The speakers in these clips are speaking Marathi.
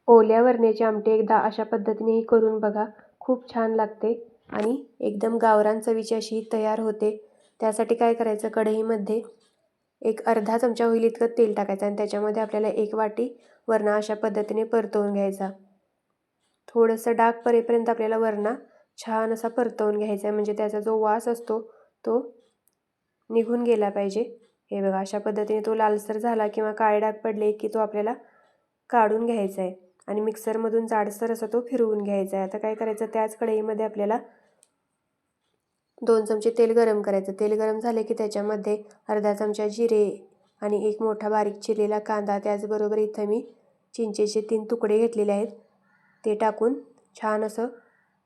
ओल्या वरण्याची आमटी एकदा अशा पद्धतीनेही करून बघा, खूप छान लागते आणि एकदम गावरान चवीची अशी तयार होते। त्यासाठी काय करायचं, कढईमध्ये एक अर्धा चमचा होईल इतकं तेल टाकायचं आणि त्याच्यामध्ये आपल्याला 1 वाटी वरणा अशा पद्धतीने परतवून घ्यायचा। थोडंसं डाग पडेपर्यंत आपल्याला वरणा छान असा परतवून घ्यायचा आहे, म्हणजे त्याचा जो वास असतो तो निघून गेला पाहिजे। हे बघा, अशा पद्धतीने तो लालसर झाला किंवा काळे डाग पडले की तो आपल्याला काढून घ्यायचा आहे आणि मिक्सरमधून जाडसर असा तो फिरवून घ्यायचा आहे। आता काय करायचं, त्याच कढईमध्ये आपल्याला 2 चमचे तेल गरम करायचं। तेल गरम झाले की त्याच्यामध्ये अर्धा चमचा जिरे आणि 1 मोठा बारीक चिरलेला कांदा, त्याचबरोबर इथं मी चिंचेचे 3 तुकडे घेतलेले आहेत, ते टाकून छान असं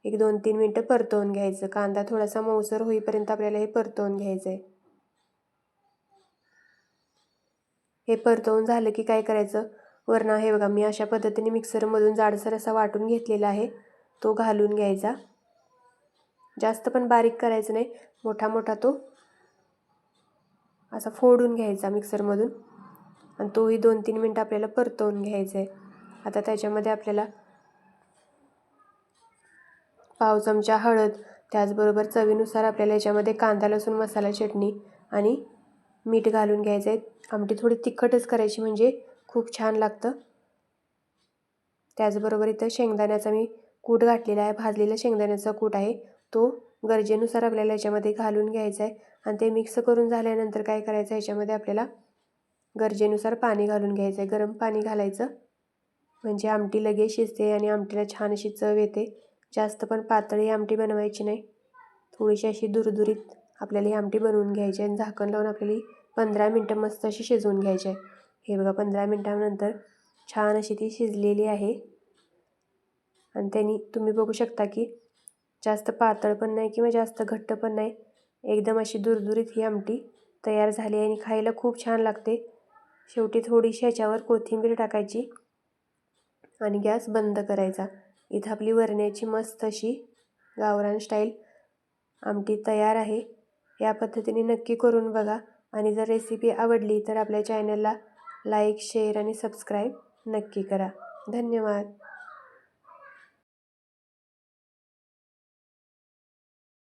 एक 2-3 मिनटं परतवून घ्यायचं। कांदा थोडासा मऊसर होईपर्यंत आपल्याला हे परतवून घ्यायचं आहे। हे परतवून झालं की काय करायचं, वरणा हे बघा मी अशा पद्धतीने मिक्सरमधून जाडसर असा वाटून घेतलेला आहे, तो घालून घ्यायचा। जास्त पण बारीक करायचं नाही, मोठा मोठा तो असा फोडून घ्यायचा मिक्सरमधून आणि तोही 2-3 मिनटं आपल्याला परतवून घ्यायचा आहे। आता त्याच्यामध्ये आपल्याला पाव चमचा हळद, त्याचबरोबर चवीनुसार आपल्याला याच्यामध्ये कांदा लसूण मसाला चटणी आणि मीठ घालून घ्यायचं आहे। आमटी थोडी तिखटच करायची म्हणजे खूप छान लागतं। त्याचबरोबर इथं शेंगदाण्याचा मी कूट घातलेला आहे, भाजलेला शेंगदाण्याचा कूट आहे, तो गरजेनुसार आपल्याला याच्यामध्ये घालून घ्यायचा आहे आणि ते मिक्स करून झाल्यानंतर काय करायचं, याच्यामध्ये आपल्याला गरजेनुसार पाणी घालून घ्यायचं आहे। गरम पाणी घालायचं म्हणजे आमटी लगेच शिजते आणि आमटीला छान अशी चव येते। जास्त पण पातळी आमटी बनवायची नाही, थोडीशी अशी दुरदुरीत आपल्याला ही आमटी बनवून घ्यायची आणि झाकण लावून आपल्याला 15 मिनटं मस्त अशी शिजवून घ्यायची आहे। हे बघा 15 मिनटानंतर छान अशी ती शिजलेली आहे आणि त्यांनी तुम्ही बघू शकता की जास्त पातळ पण नाही किंवा जास्त घट्ट पण नाही, एकदम अशी दुरदुरीत ही आमटी तयार झाली आहे आणि खायला खूप छान लागते। शेवटी थोडीशी ह्याच्यावर कोथिंबीर टाकायची आणि गॅस बंद करायचा। इथं आपली वरण्याची मस्त अशी गावरान स्टाईल आमटी तयार आहे। या पद्धतीने नक्की करून बघा आणि जर रेसिपी आवडली तर आपल्या चॅनलला लाईक, शेअर आणि सबस्क्राईब नक्की करा। धन्यवाद।